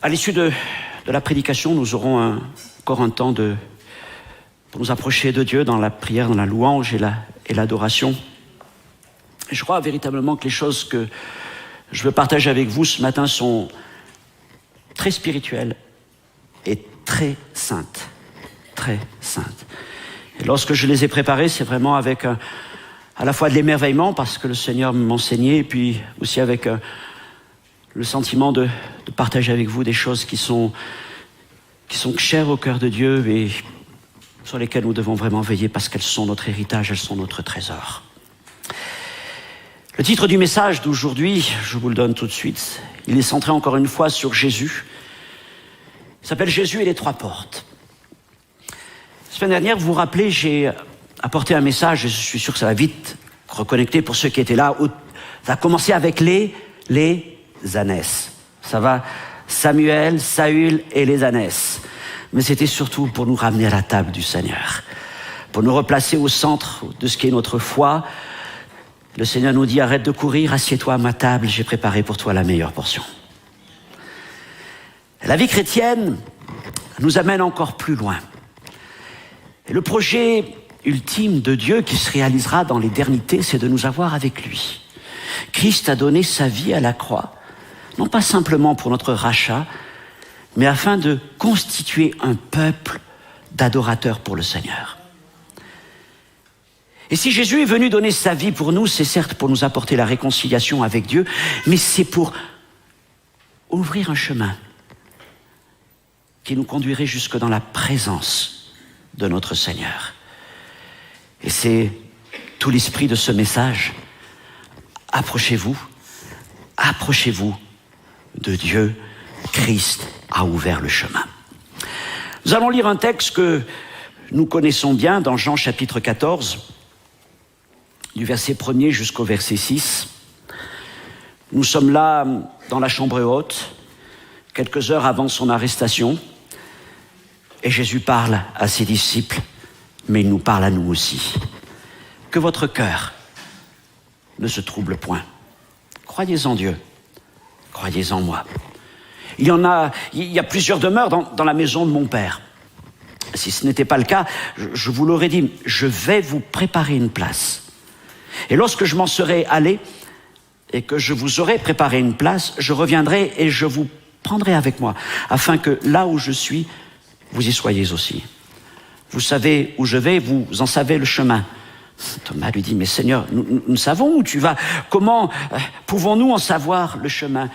À l'issue de la prédication, nous aurons encore un temps pour nous approcher de Dieu dans la prière, dans la louange et l'adoration. Et je crois véritablement que les choses que je veux partager avec vous ce matin sont très spirituelles et très saintes. Très saintes. Et lorsque je les ai préparées, c'est vraiment avec à la fois de l'émerveillement, parce que le Seigneur m'enseignait, et puis aussi avec le sentiment de partager avec vous des choses qui sont chères au cœur de Dieu et sur lesquelles nous devons vraiment veiller parce qu'elles sont notre héritage, elles sont notre trésor. Le titre du message d'aujourd'hui, je vous le donne tout de suite, il est centré encore une fois sur Jésus. Il s'appelle Jésus et les trois portes. La semaine dernière, vous vous rappelez, j'ai apporté un message, et je suis sûr que ça va vite reconnecter pour ceux qui étaient là. Ça a commencé avec les ânesses. Ça va, Samuel, Saül et les ânesses. Mais c'était surtout pour nous ramener à la table du Seigneur, pour nous replacer au centre de ce qui est notre foi. Le Seigneur nous dit, arrête de courir, assieds-toi à ma table, j'ai préparé pour toi la meilleure portion. La vie chrétienne nous amène encore plus loin. Et le projet ultime de Dieu qui se réalisera dans l'éternité, c'est de nous avoir avec lui. Christ a donné sa vie à la croix, non pas simplement pour notre rachat, mais afin de constituer un peuple d'adorateurs pour le Seigneur. Et si Jésus est venu donner sa vie pour nous, c'est certes pour nous apporter la réconciliation avec Dieu, mais c'est pour ouvrir un chemin qui nous conduirait jusque dans la présence de notre Seigneur. Et c'est tout l'esprit de ce message. Approchez-vous de Dieu. Christ a ouvert le chemin. Nous allons lire un texte que nous connaissons bien dans Jean chapitre 14, du verset 1er jusqu'au verset 6. Nous sommes là dans la chambre haute, quelques heures avant son arrestation, et Jésus parle à ses disciples, mais il nous parle à nous aussi. Que votre cœur ne se trouble point. Croyez en Dieu, croyez en moi. Il y a plusieurs demeures dans la maison de mon Père. Si ce n'était pas le cas, je vous l'aurais dit, je vais vous préparer une place. Et lorsque je m'en serai allé et que je vous aurai préparé une place, je reviendrai et je vous prendrai avec moi, afin que là où je suis, vous y soyez aussi. Vous savez où je vais, vous en savez le chemin. Thomas lui dit, mais Seigneur, nous savons où tu vas. Comment pouvons-nous en savoir le chemin?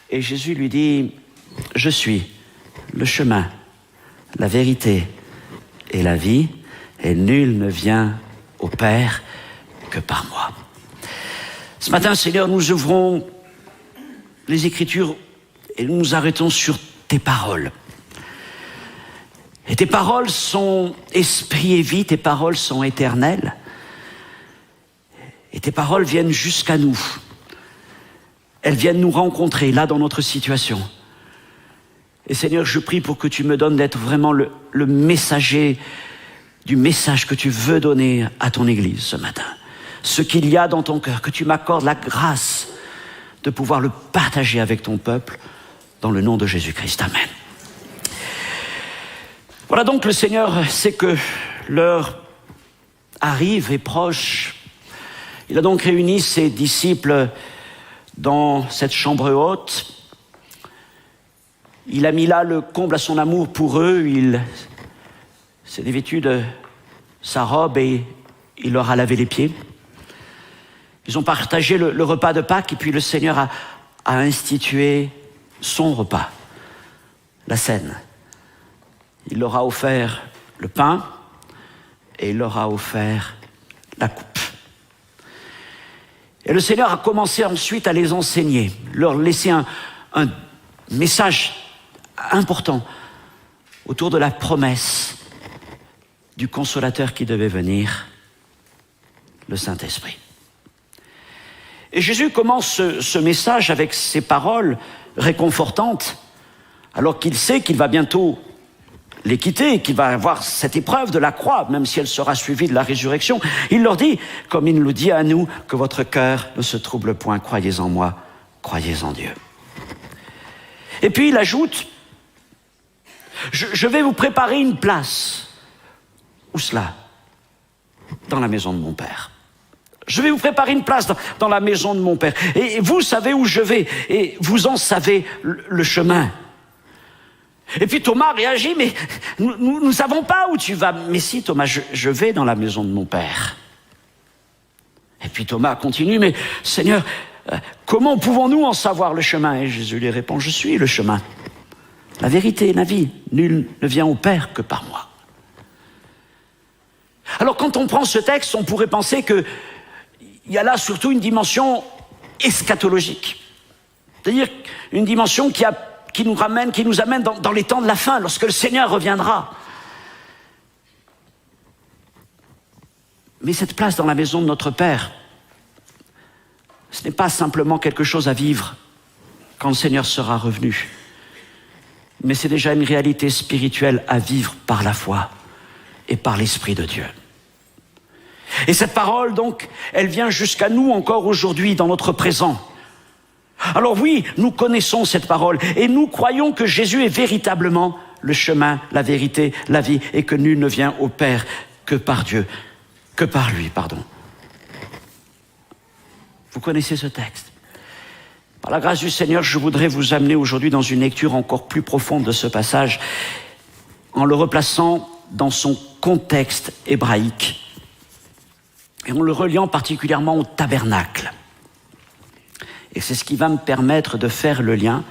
Et Jésus lui dit, je suis le chemin, la vérité et la vie, et nul ne vient au Père que par moi. Ce matin, Seigneur, nous ouvrons les Écritures et nous nous arrêtons sur tes paroles. Et tes paroles sont esprit et vie, tes paroles sont éternelles. Et tes paroles viennent jusqu'à nous. Elles viennent nous rencontrer, là, dans notre situation. Et Seigneur, je prie pour que tu me donnes d'être vraiment le messager du message que tu veux donner à ton Église ce matin. Ce qu'il y a dans ton cœur, que tu m'accordes la grâce de pouvoir le partager avec ton peuple, dans le nom de Jésus-Christ. Amen. Voilà donc, le Seigneur sait que l'heure arrive, est proche. Il a donc réuni ses disciples dans cette chambre haute. Il a mis là le comble à son amour pour eux. Il s'est dévêtu de sa robe et il leur a lavé les pieds. Ils ont partagé le repas de Pâques et puis le Seigneur a institué son repas, la scène. Il leur a offert le pain et il leur a offert la coupe. Et le Seigneur a commencé ensuite à les enseigner, leur laisser un message important autour de la promesse du Consolateur qui devait venir, le Saint-Esprit. Et Jésus commence ce message avec ces paroles réconfortantes, alors qu'il sait qu'il va bientôt les quitter, qu'il va avoir cette épreuve de la croix, même si elle sera suivie de la résurrection. Il leur dit, comme il nous dit à nous, que votre cœur ne se trouble point, croyez en moi, croyez en Dieu. Et puis il ajoute, je vais vous préparer une place. Où cela? Dans la maison de mon Père. Je vais vous préparer une place dans la maison de mon Père. Et vous savez où je vais, et vous en savez le chemin. Et puis Thomas réagit, mais nous ne savons pas où tu vas. Mais si Thomas, je vais dans la maison de mon Père. Et puis Thomas continue, mais Seigneur, comment pouvons-nous en savoir le chemin? Et Jésus lui répond, je suis le chemin, la vérité et la vie. Nul ne vient au Père que par moi. Alors quand on prend ce texte, on pourrait penser qu'il y a là surtout une dimension eschatologique. C'est-à-dire une dimension qui nous amène dans les temps de la fin, lorsque le Seigneur reviendra. Mais cette place dans la maison de notre Père, ce n'est pas simplement quelque chose à vivre quand le Seigneur sera revenu, mais c'est déjà une réalité spirituelle à vivre par la foi et par l'Esprit de Dieu. Et cette parole, donc, elle vient jusqu'à nous encore aujourd'hui, dans notre présent. Alors oui, nous connaissons cette parole et nous croyons que Jésus est véritablement le chemin, la vérité, la vie, et que nul ne vient au Père que par Dieu, que par lui, pardon. Vous connaissez ce texte. Par la grâce du Seigneur, je voudrais vous amener aujourd'hui dans une lecture encore plus profonde de ce passage, en le replaçant dans son contexte hébraïque, et en le reliant particulièrement au tabernacle. Et c'est ce qui va me permettre de faire le lien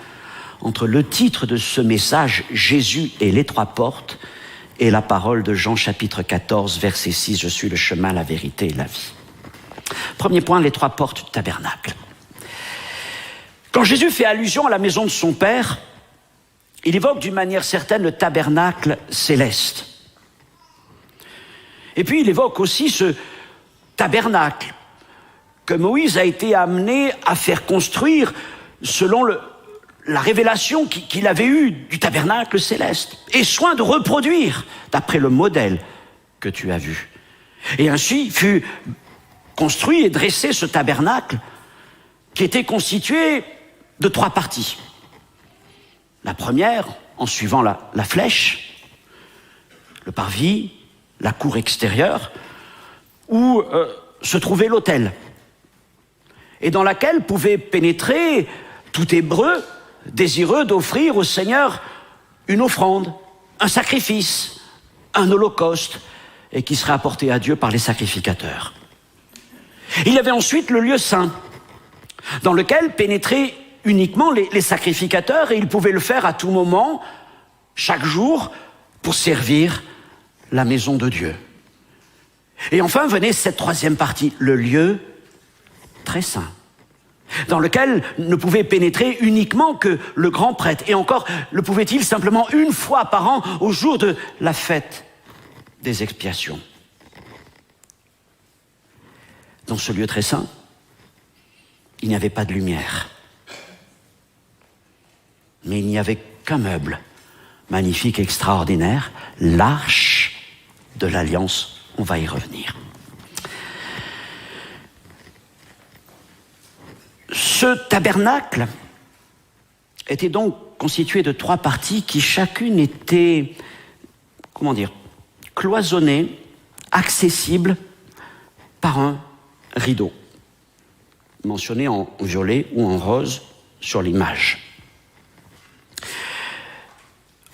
entre le titre de ce message, Jésus et les trois portes, et la parole de Jean chapitre 14, verset 6, je suis le chemin, la vérité et la vie. Premier point, les trois portes du tabernacle. Quand Jésus fait allusion à la maison de son Père, il évoque d'une manière certaine le tabernacle céleste. Et puis il évoque aussi ce tabernacle que Moïse a été amené à faire construire selon la révélation qu'il avait eue du tabernacle céleste, et soin de reproduire d'après le modèle que tu as vu. Et ainsi fut construit et dressé ce tabernacle qui était constitué de trois parties. La première, en suivant la flèche, le parvis, la cour extérieure, où se trouvait l'autel, et dans laquelle pouvait pénétrer tout Hébreu désireux d'offrir au Seigneur une offrande, un sacrifice, un holocauste, et qui serait apporté à Dieu par les sacrificateurs. Il y avait ensuite le lieu saint, dans lequel pénétraient uniquement les sacrificateurs, et ils pouvaient le faire à tout moment, chaque jour, pour servir la maison de Dieu. Et enfin venait cette troisième partie, le lieu très saint, dans lequel ne pouvait pénétrer uniquement que le grand prêtre. Et encore, le pouvait-il simplement une fois par an, au jour de la fête des expiations. Dans ce lieu très saint, il n'y avait pas de lumière. Mais il n'y avait qu'un meuble magnifique, extraordinaire, l'arche de l'Alliance. On va y revenir. Ce tabernacle était donc constitué de trois parties qui chacune était, cloisonnée, accessible par un rideau, mentionné en violet ou en rose sur l'image.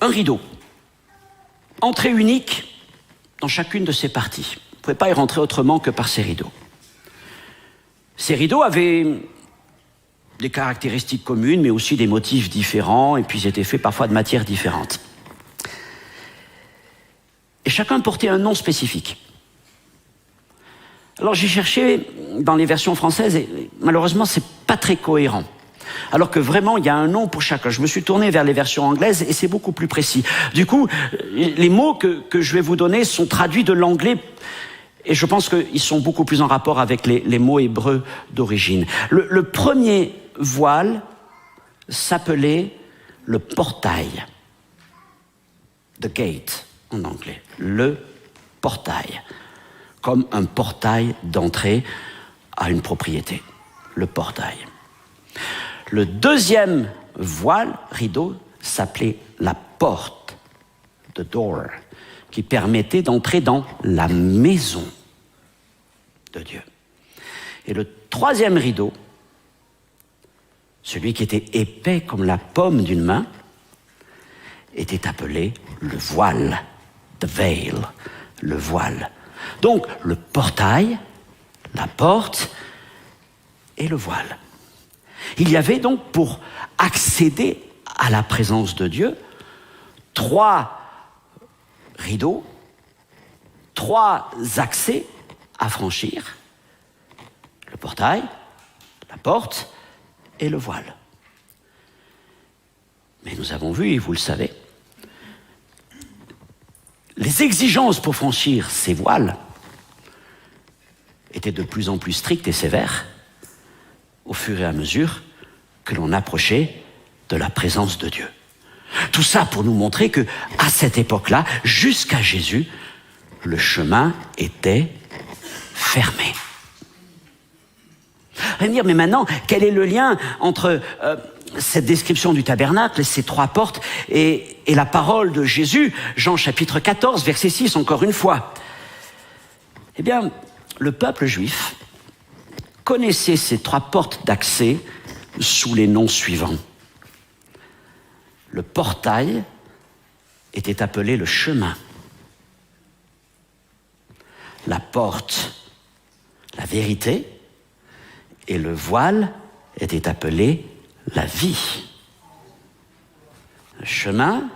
Un rideau, entrée unique dans chacune de ces parties. Vous ne pouvez pas y rentrer autrement que par ces rideaux. Ces rideaux avaient des caractéristiques communes, mais aussi des motifs différents, et puis ils étaient faits parfois de matières différentes. Et chacun portait un nom spécifique. Alors j'ai cherché dans les versions françaises, et malheureusement c'est pas très cohérent. Alors que vraiment il y a un nom pour chacun. Je me suis tourné vers les versions anglaises et c'est beaucoup plus précis. Du coup, les mots que je vais vous donner sont traduits de l'anglais, et je pense qu'ils sont beaucoup plus en rapport avec les mots hébreux d'origine. Le premier voile s'appelait le portail. The gate en anglais. Le portail. Comme un portail d'entrée à une propriété. Le portail. Le deuxième voile, rideau, s'appelait la porte, the door, qui permettait d'entrer dans la maison de Dieu. Et le troisième rideau, celui qui était épais comme la paume d'une main, était appelé le voile, the veil, le voile. Donc le portail, la porte et le voile. Il y avait donc, pour accéder à la présence de Dieu, 3 rideaux, 3 accès à franchir: le portail, la porte et le voile. Mais nous avons vu, et vous le savez, les exigences pour franchir ces voiles étaient de plus en plus strictes et sévères au fur et à mesure que l'on approchait de la présence de Dieu. Tout ça pour nous montrer que, à cette époque-là, jusqu'à Jésus, le chemin était fermé. Vous allez me dire, mais maintenant, quel est le lien entre cette description du tabernacle et ces 3 portes et la parole de Jésus, Jean chapitre 14, verset 6, encore une fois? Eh bien, le peuple juif connaissait ces 3 portes d'accès sous les noms suivants. Le portail était appelé le chemin. La porte, la vérité, et le voile était appelé la vie. Le chemin,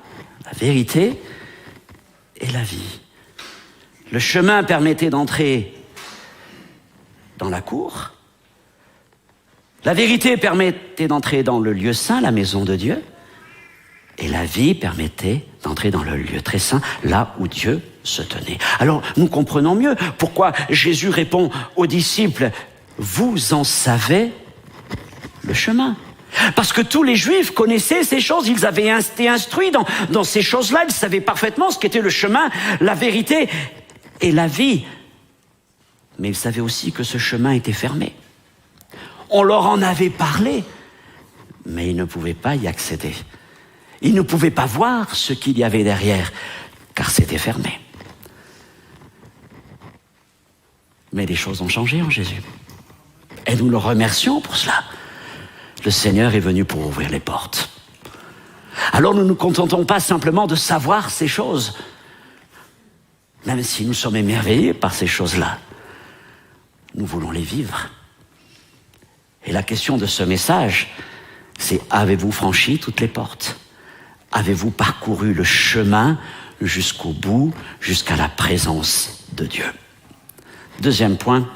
la vérité et la vie. Le chemin permettait d'entrer dans la cour. La vérité permettait d'entrer dans le lieu saint, la maison de Dieu. Et la vie permettait d'entrer dans le lieu très saint, là où Dieu se tenait. Alors, nous comprenons mieux pourquoi Jésus répond aux disciples: vous en savez le chemin. Parce que tous les Juifs connaissaient ces choses, ils avaient été instruits dans ces choses-là, ils savaient parfaitement ce qu'était le chemin, la vérité et la vie. Mais ils savaient aussi que ce chemin était fermé. On leur en avait parlé, mais ils ne pouvaient pas y accéder. Ils ne pouvaient pas voir ce qu'il y avait derrière, car c'était fermé. Mais les choses ont changé en Jésus. Et nous le remercions pour cela. Le Seigneur est venu pour ouvrir les portes. Alors nous ne nous contentons pas simplement de savoir ces choses, même si nous sommes émerveillés par ces choses-là. Nous voulons les vivre. Et la question de ce message, c'est: avez-vous franchi toutes les portes? Avez-vous parcouru le chemin jusqu'au bout, jusqu'à la présence de Dieu? Deuxième point,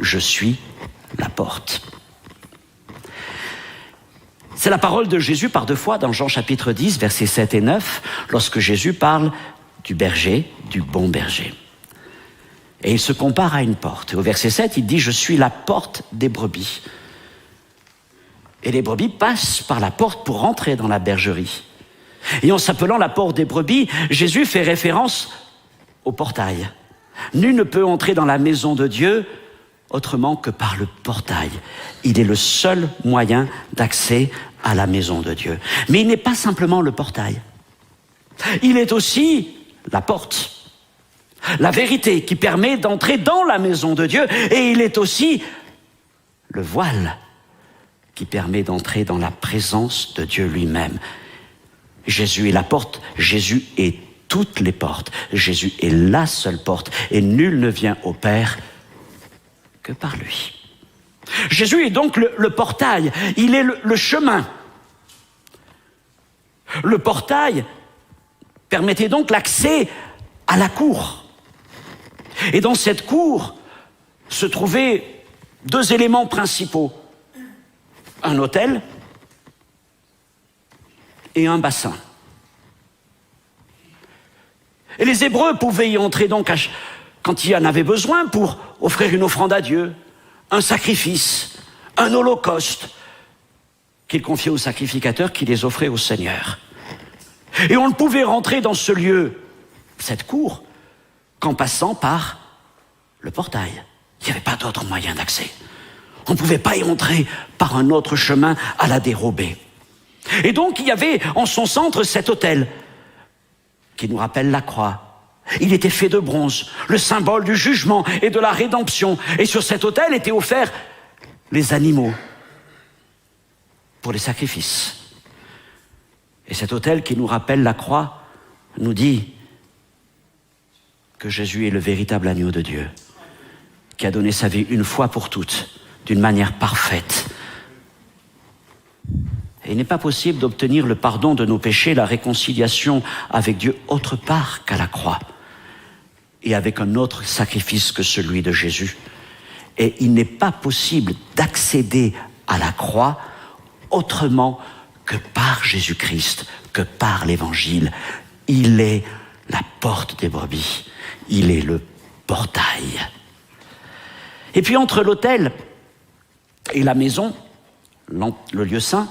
je suis la porte. C'est la parole de Jésus par 2 fois dans Jean chapitre 10, versets 7 et 9, lorsque Jésus parle du berger, du bon berger. Et il se compare à une porte. Et au verset 7, il dit: je suis la porte des brebis. Et les brebis passent par la porte pour rentrer dans la bergerie. Et en s'appelant la porte des brebis, Jésus fait référence au portail. Nul ne peut entrer dans la maison de Dieu autrement que par le portail. Il est le seul moyen d'accès à la maison de Dieu. Mais il n'est pas simplement le portail. Il est aussi la porte, la vérité qui permet d'entrer dans la maison de Dieu. Et il est aussi le voile qui permet d'entrer dans la présence de Dieu lui-même. Jésus est la porte, Jésus est toutes les portes. Jésus est la seule porte et nul ne vient au Père que par lui. Jésus est donc le portail, il est le chemin. Le portail permettait donc l'accès à la cour. Et dans cette cour se trouvaient 2 éléments principaux: un autel et un bassin. Et les Hébreux pouvaient y entrer donc quand il y en avait besoin pour offrir une offrande à Dieu, un sacrifice, un holocauste qu'ils confiaient aux sacrificateurs qui les offraient au Seigneur. Et on ne pouvait rentrer dans ce lieu, cette cour, qu'en passant par le portail. Il n'y avait pas d'autre moyen d'accès. On ne pouvait pas y entrer par un autre chemin à la dérobée. Et donc il y avait en son centre cet autel qui nous rappelle la croix. Il était fait de bronze, le symbole du jugement et de la rédemption. Et sur cet autel étaient offerts les animaux pour les sacrifices. Et cet autel qui nous rappelle la croix nous dit que Jésus est le véritable agneau de Dieu, qui a donné sa vie une fois pour toutes, d'une manière parfaite. Et il n'est pas possible d'obtenir le pardon de nos péchés, la réconciliation avec Dieu autre part qu'à la croix, et avec un autre sacrifice que celui de Jésus. Et il n'est pas possible d'accéder à la croix autrement que par Jésus-Christ, que par l'Évangile. Il est la porte des brebis, il est le portail. Et puis entre l'autel et la maison, le lieu saint,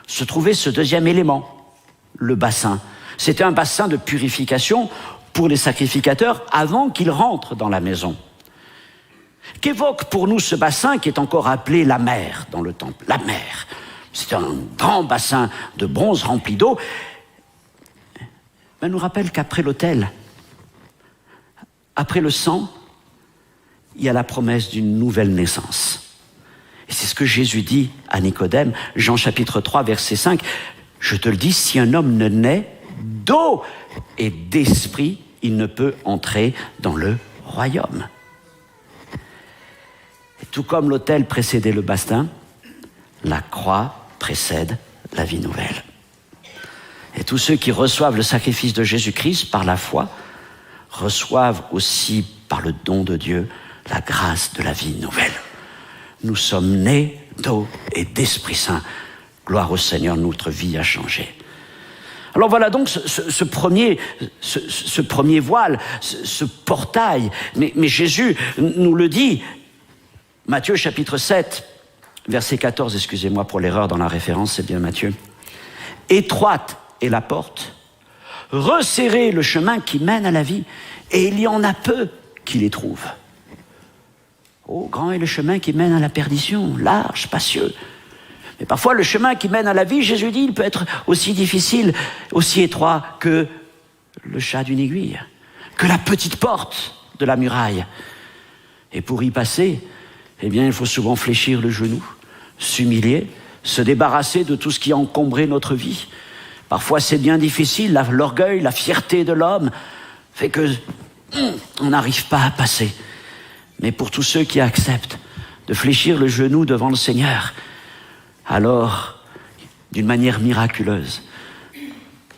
se trouvait ce deuxième élément, le bassin. C'était un bassin de purification pour les sacrificateurs avant qu'ils rentrent dans la maison. Qu'évoque pour nous ce bassin qui est encore appelé la mer dans le temple? La mer, c'est un grand bassin de bronze rempli d'eau. Ben, nous rappelle qu'après l'autel, après le sang, il y a la promesse d'une nouvelle naissance. Et c'est ce que Jésus dit à Nicodème, Jean chapitre 3, verset 5. « Je te le dis, si un homme ne naît d'eau et d'esprit, il ne peut entrer dans le royaume. » Et tout comme l'autel précédait le bassin, la croix précède la vie nouvelle. Et tous ceux qui reçoivent le sacrifice de Jésus-Christ par la foi, reçoivent aussi par le don de Dieu la grâce de la vie nouvelle. Nous sommes nés d'eau et d'Esprit Saint. Gloire au Seigneur, notre vie a changé. Alors voilà donc ce premier voile, ce portail. Mais Jésus nous le dit, Matthieu chapitre 7, verset 14, excusez-moi pour l'erreur dans la référence, c'est bien Matthieu. Étroite est la porte, resserrez le chemin qui mène à la vie, et il y en a peu qui les trouvent. Oh, grand est le chemin qui mène à la perdition, large, spacieux. Mais parfois, le chemin qui mène à la vie, Jésus dit, il peut être aussi difficile, aussi étroit que le chat d'une aiguille, que la petite porte de la muraille. Et pour y passer, eh bien, il faut souvent fléchir le genou, s'humilier, se débarrasser de tout ce qui a encombré notre vie. Parfois, c'est bien difficile, l'orgueil, la fierté de l'homme fait que on n'arrive pas à passer. Mais pour tous ceux qui acceptent de fléchir le genou devant le Seigneur, alors, d'une manière miraculeuse,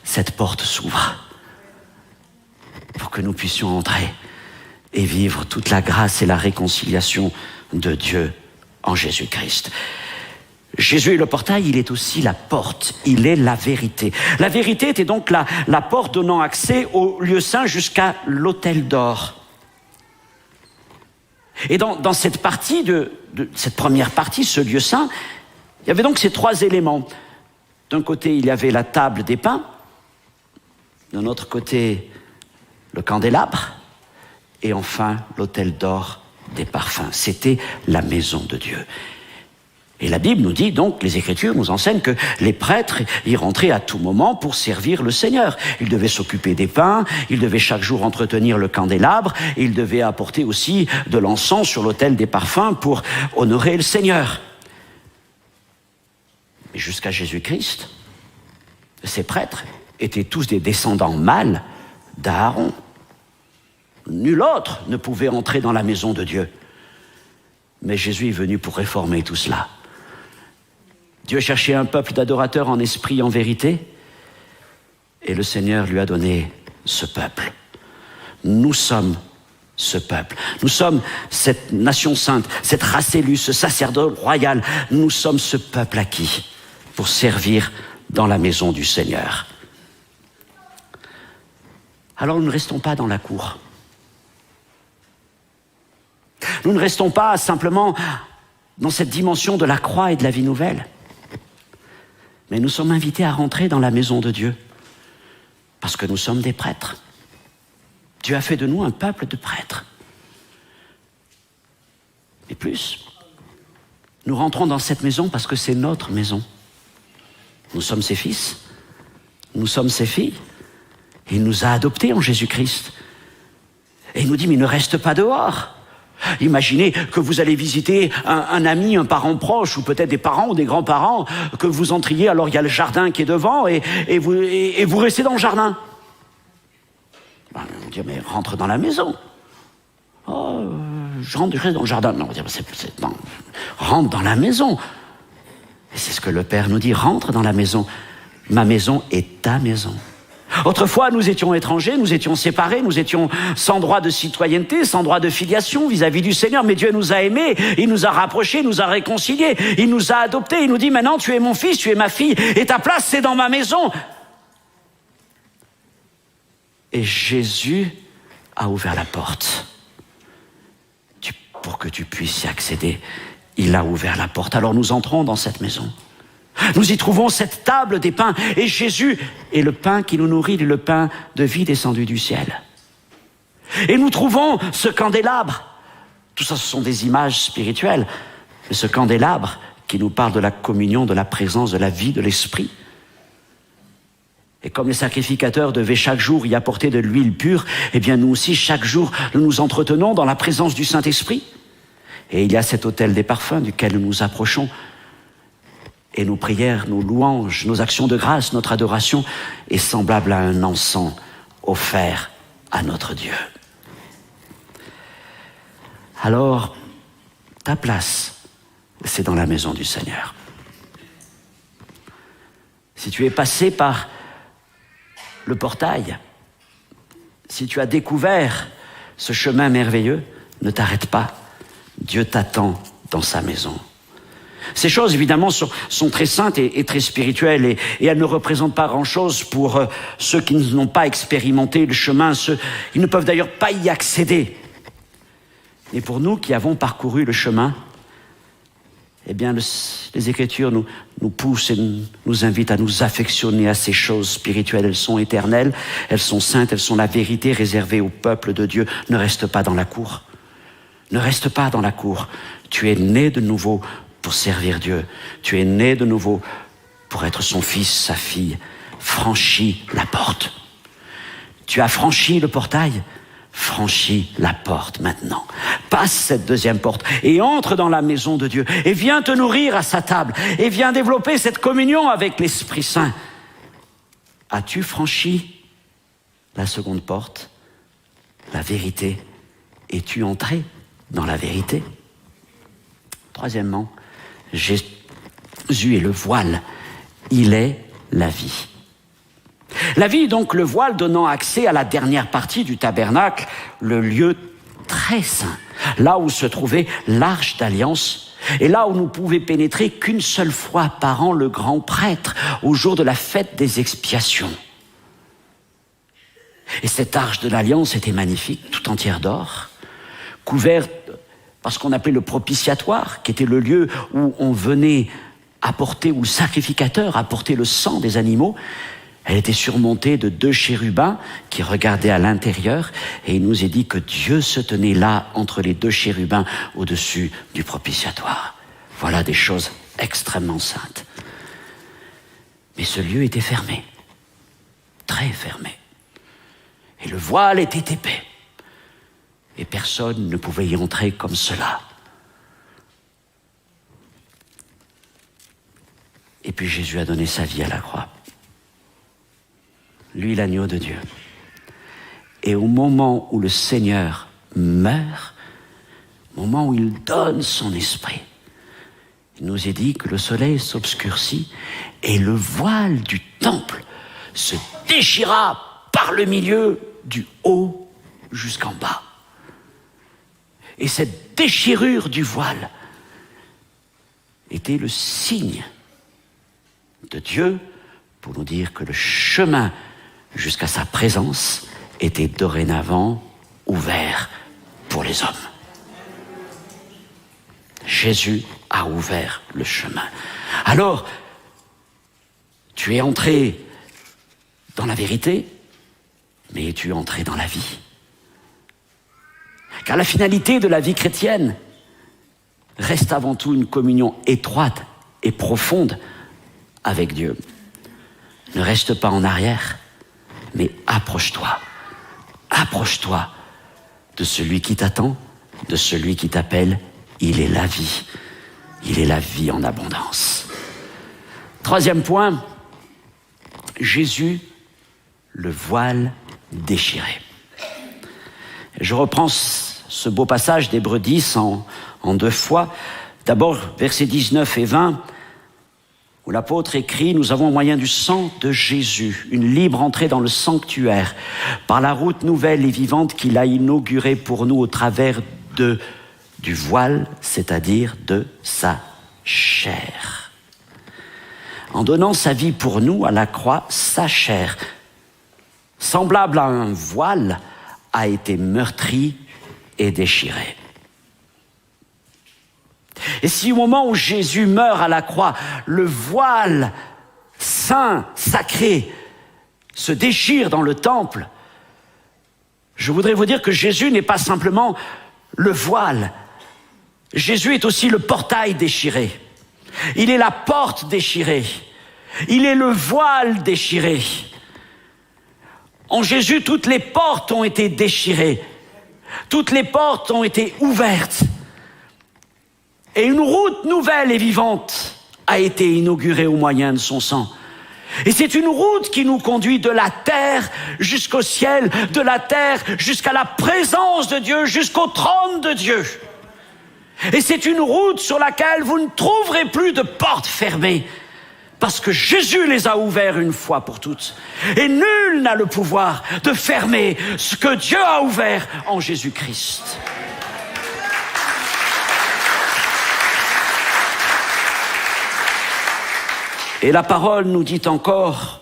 cette porte s'ouvre pour que nous puissions entrer et vivre toute la grâce et la réconciliation de Dieu en Jésus-Christ. Jésus est le portail, il est aussi la porte, il est la vérité. La vérité était donc la porte donnant accès au lieu saint jusqu'à l'autel d'or. Et dans cette partie, cette première partie, ce lieu saint, il y avait donc ces trois éléments. D'un côté, il y avait la table des pains. D'un autre côté, le candélabre. Et enfin, l'autel d'or des parfums. C'était la maison de Dieu. Et la Bible nous dit donc, les Écritures nous enseignent que les prêtres y rentraient à tout moment pour servir le Seigneur. Ils devaient s'occuper des pains, ils devaient chaque jour entretenir le candélabre, et ils devaient apporter aussi de l'encens sur l'autel des parfums pour honorer le Seigneur. Mais jusqu'à Jésus-Christ, ces prêtres étaient tous des descendants mâles d'Aaron. Nul autre ne pouvait entrer dans la maison de Dieu. Mais Jésus est venu pour réformer tout cela. Dieu cherchait un peuple d'adorateurs en esprit et en vérité, et le Seigneur lui a donné ce peuple. Nous sommes ce peuple. Nous sommes cette nation sainte, cette race élue, ce sacerdoce royal. Nous sommes ce peuple acquis pour servir dans la maison du Seigneur. Alors nous ne restons pas dans la cour. Nous ne restons pas simplement dans cette dimension de la croix et de la vie nouvelle. Mais nous sommes invités à rentrer dans la maison de Dieu, parce que nous sommes des prêtres. Dieu a fait de nous un peuple de prêtres. Et plus, nous rentrons dans cette maison parce que c'est notre maison. Nous sommes ses fils, nous sommes ses filles. Il nous a adoptés en Jésus-Christ. Et il nous dit, mais ne reste pas dehors. Imaginez que vous allez visiter un ami, un parent proche, ou peut-être des parents ou des grands-parents, que vous entriez, alors il y a le jardin qui est devant, et vous restez dans le jardin. Ben, on va dire, mais rentre dans la maison. Oh, je reste dans le jardin. Non, on va dire, non, rentre dans la maison. Et c'est ce que le Père nous dit, rentre dans la maison. Ma maison est ta maison. Autrefois, nous étions étrangers, nous étions séparés, nous étions sans droit de citoyenneté, sans droit de filiation vis-à-vis du Seigneur. Mais Dieu nous a aimés, il nous a rapprochés, il nous a réconciliés, il nous a adoptés. Il nous dit, maintenant, tu es mon fils, tu es ma fille, et ta place, c'est dans ma maison. Et Jésus a ouvert la porte pour que tu puisses y accéder. Il a ouvert la porte. Alors nous entrons dans cette maison. Nous y trouvons cette table des pains. Et Jésus est le pain qui nous nourrit, le pain de vie descendu du ciel. Et nous trouvons ce candélabre. Tout ça, ce sont des images spirituelles. Mais ce candélabre qui nous parle de la communion, de la présence, de la vie, de l'esprit. Et comme les sacrificateurs devaient chaque jour y apporter de l'huile pure, eh bien nous aussi, chaque jour, nous nous entretenons dans la présence du Saint-Esprit. Et il y a cet autel des parfums duquel nous nous approchons. Et nos prières, nos louanges, nos actions de grâce, notre adoration est semblable à un encens offert à notre Dieu. Alors, ta place, c'est dans la maison du Seigneur. Si tu es passé par le portail, si tu as découvert ce chemin merveilleux, ne t'arrête pas. Dieu t'attend dans sa maison. Ces choses, évidemment, sont très saintes et très spirituelles, et elles ne représentent pas grand-chose pour ceux qui n'ont pas expérimenté le chemin. Ils ne peuvent d'ailleurs pas y accéder. Et pour nous qui avons parcouru le chemin, eh bien, les Écritures nous poussent et nous invitent à nous affectionner à ces choses spirituelles. Elles sont éternelles, elles sont saintes, elles sont la vérité réservée au peuple de Dieu. Ne reste pas dans la cour. Ne reste pas dans la cour. Tu es né de nouveau pour servir Dieu. Tu es né de nouveau pour être son fils, sa fille. Franchis la porte. Tu as franchi le portail. Franchis la porte maintenant. Passe cette deuxième porte et entre dans la maison de Dieu. Et viens te nourrir à sa table. Et viens développer cette communion avec l'Esprit Saint. As-tu franchi la seconde porte, la vérité? Es-tu entré dans la vérité? Troisièmement, Jésus est le voile. Il est la vie. La vie, donc, le voile donnant accès à la dernière partie du tabernacle, le lieu très saint, là où se trouvait l'arche d'alliance, et là où ne pouvait pénétrer qu'une seule fois par an le grand prêtre, au jour de la fête des expiations. Et cette arche de l'alliance était magnifique, tout entière d'or, couverte par ce qu'on appelait le propitiatoire, qui était le lieu où on venait apporter, où le sacrificateur apportait le sang des animaux. Elle était surmontée de 2 chérubins qui regardaient à l'intérieur, et il nous est dit que Dieu se tenait là entre les 2 chérubins au-dessus du propitiatoire. Voilà des choses extrêmement saintes. Mais ce lieu était fermé, très fermé. Et le voile était épais. Et personne ne pouvait y entrer comme cela. Et puis Jésus a donné sa vie à la croix. Lui, l'agneau de Dieu. Et au moment où le Seigneur meurt, au moment où il donne son esprit, il nous est dit que le soleil s'obscurcit et le voile du temple se déchira par le milieu du haut jusqu'en bas. Et cette déchirure du voile était le signe de Dieu pour nous dire que le chemin jusqu'à sa présence était dorénavant ouvert pour les hommes. Jésus a ouvert le chemin. Alors, tu es entré dans la vérité, mais es-tu entré dans la vie? Car la finalité de la vie chrétienne reste avant tout une communion étroite et profonde avec Dieu. Ne reste pas en arrière, mais approche-toi. Approche-toi de celui qui t'attend, de celui qui t'appelle. Il est la vie. Il est la vie en abondance. Troisième point, Jésus, le voile déchiré. Je reprends ce beau passage d'Hébreux 10 en deux fois. D'abord, versets 19 et 20, où l'apôtre écrit « Nous avons au moyen du sang de Jésus une libre entrée dans le sanctuaire par la route nouvelle et vivante qu'il a inaugurée pour nous au travers du voile, c'est-à-dire de sa chair. » En donnant sa vie pour nous à la croix, sa chair, semblable à un voile, a été meurtrie et déchirée. Et si au moment où Jésus meurt à la croix, le voile saint, sacré, se déchire dans le temple, je voudrais vous dire que Jésus n'est pas simplement le voile. Jésus est aussi le portail déchiré. Il est la porte déchirée. Il est le voile déchiré. En Jésus, toutes les portes ont été déchirées. Toutes les portes ont été ouvertes. Et une route nouvelle et vivante a été inaugurée au moyen de son sang. Et c'est une route qui nous conduit de la terre jusqu'au ciel, de la terre jusqu'à la présence de Dieu, jusqu'au trône de Dieu. Et c'est une route sur laquelle vous ne trouverez plus de portes fermées, parce que Jésus les a ouvertes une fois pour toutes. Et nul n'a le pouvoir de fermer ce que Dieu a ouvert en Jésus-Christ. Et la parole nous dit encore,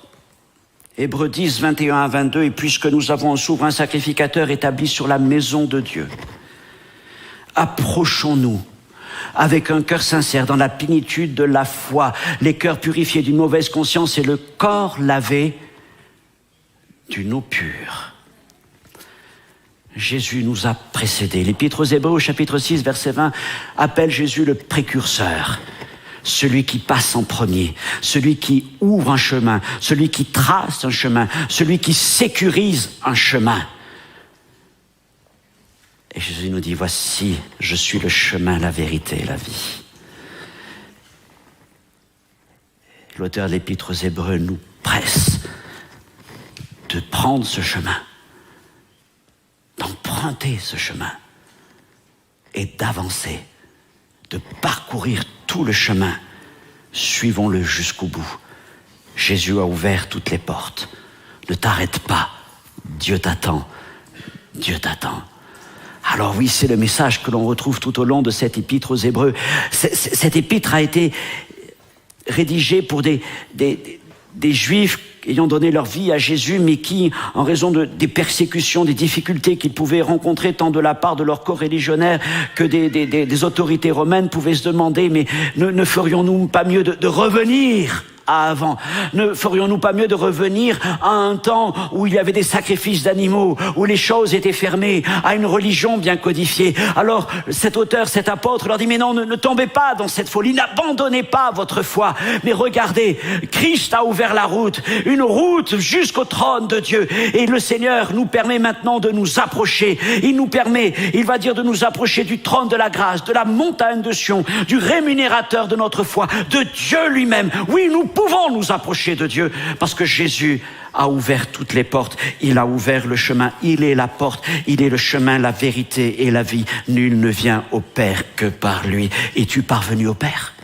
Hébreux 10, 21 à 22, « Et puisque nous avons un souverain sacrificateur établi sur la maison de Dieu, approchons-nous avec un cœur sincère dans la plénitude de la foi, les cœurs purifiés d'une mauvaise conscience et le corps lavé d'une eau pure. » Jésus nous a précédés. L'Épître aux Hébreux, au chapitre 6, verset 20, appelle Jésus le précurseur. Celui qui passe en premier, celui qui ouvre un chemin, celui qui trace un chemin, celui qui sécurise un chemin. Et Jésus nous dit, voici, je suis le chemin, la vérité et la vie. L'auteur de l'Épître aux Hébreux nous presse de prendre ce chemin, d'emprunter ce chemin et d'avancer, de parcourir tout le chemin. Suivons-le jusqu'au bout. Jésus a ouvert toutes les portes. Ne t'arrête pas. Dieu t'attend. Dieu t'attend. Alors oui, c'est le message que l'on retrouve tout au long de cette épître aux Hébreux. Cette épître a été rédigée pour des Juifs ayant donné leur vie à Jésus, mais qui, en raison des persécutions, des difficultés qu'ils pouvaient rencontrer, tant de la part de leurs coreligionnaires que des autorités romaines, pouvaient se demander, mais ne ferions-nous pas mieux de revenir à avant? Ne ferions-nous pas mieux de revenir à un temps où il y avait des sacrifices d'animaux, où les choses étaient fermées, à une religion bien codifiée? Alors cet auteur, cet apôtre leur dit, mais non, ne tombez pas dans cette folie, n'abandonnez pas votre foi, mais regardez, Christ a ouvert la route, une route jusqu'au trône de Dieu, et le Seigneur nous permet maintenant de nous approcher. Il va dire de nous approcher du trône de la grâce, de la montagne de Sion, du rémunérateur de notre foi, de Dieu lui-même. Oui, nous pouvons nous approcher de Dieu parce que Jésus a ouvert toutes les portes. Il a ouvert le chemin. Il est la porte. Il est le chemin, la vérité et la vie. Nul ne vient au Père que par lui. Es-tu parvenu au Père?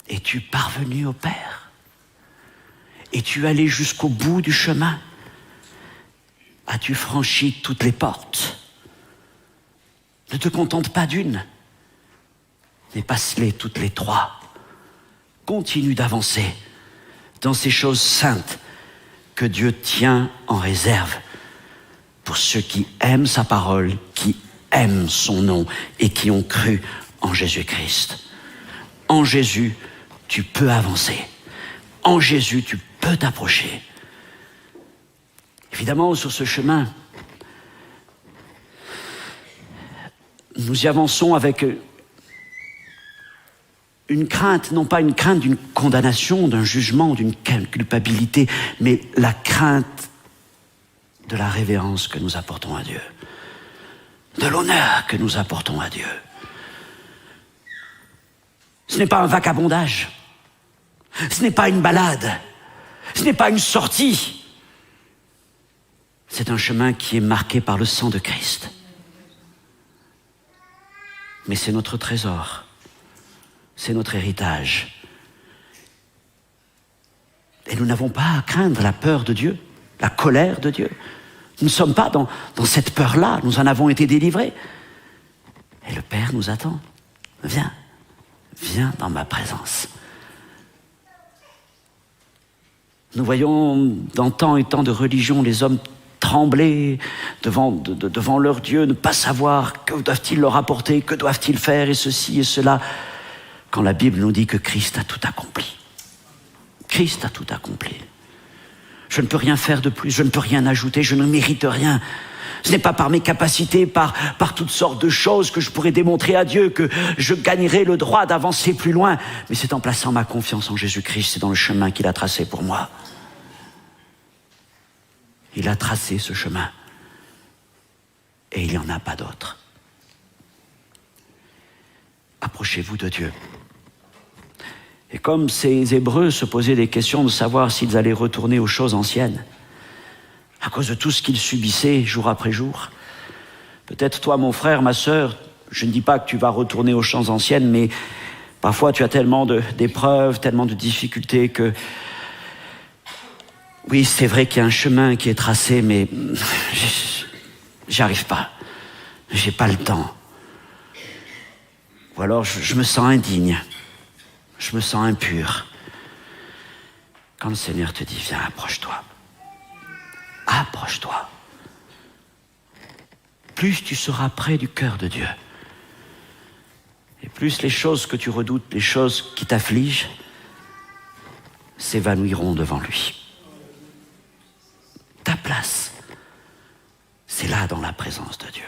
Es-tu parvenu au Père? Es-tu allé jusqu'au bout du chemin? As-tu franchi toutes les portes? Ne te contente pas d'une, mais passe-les toutes les trois. Continue d'avancer dans ces choses saintes que Dieu tient en réserve pour ceux qui aiment sa parole, qui aiment son nom et qui ont cru en Jésus-Christ. En Jésus, tu peux avancer. En Jésus, tu peux t'approcher. Évidemment, sur ce chemin, nous y avançons avec une crainte, non pas une crainte d'une condamnation, d'un jugement, d'une culpabilité, mais la crainte de la révérence que nous apportons à Dieu, de l'honneur que nous apportons à Dieu. Ce n'est pas un vagabondage, ce n'est pas une balade, ce n'est pas une sortie. C'est un chemin qui est marqué par le sang de Christ. Mais c'est notre trésor, c'est notre héritage. Et nous n'avons pas à craindre la peur de Dieu, la colère de Dieu. Nous ne sommes pas dans cette peur-là, nous en avons été délivrés. Et le Père nous attend. Viens, viens dans ma présence. Nous voyons dans tant et tant de religions les hommes trembler devant leur Dieu, ne pas savoir que doivent-ils leur apporter, que doivent-ils faire, et ceci et cela, quand la Bible nous dit que Christ a tout accompli. Christ a tout accompli. Je ne peux rien faire de plus, je ne peux rien ajouter, je ne mérite rien. Ce n'est pas par mes capacités, par toutes sortes de choses que je pourrais démontrer à Dieu que je gagnerai le droit d'avancer plus loin, mais c'est en plaçant ma confiance en Jésus-Christ, c'est dans le chemin qu'il a tracé pour moi. Il a tracé ce chemin. Et il n'y en a pas d'autre. Approchez-vous de Dieu. Et comme ces Hébreux se posaient des questions de savoir s'ils allaient retourner aux choses anciennes, à cause de tout ce qu'ils subissaient jour après jour, peut-être toi, mon frère, ma sœur, je ne dis pas que tu vas retourner aux choses anciennes, mais parfois tu as tellement d'épreuves, tellement de difficultés que oui, c'est vrai qu'il y a un chemin qui est tracé, mais j'y arrive pas. J'ai pas le temps. Ou alors je me sens indigne. Je me sens impur. Quand le Seigneur te dit, viens, approche-toi. Approche-toi. Plus tu seras près du cœur de Dieu. Et plus les choses que tu redoutes, les choses qui t'affligent, s'évanouiront devant lui. Ta place, c'est là dans la présence de Dieu.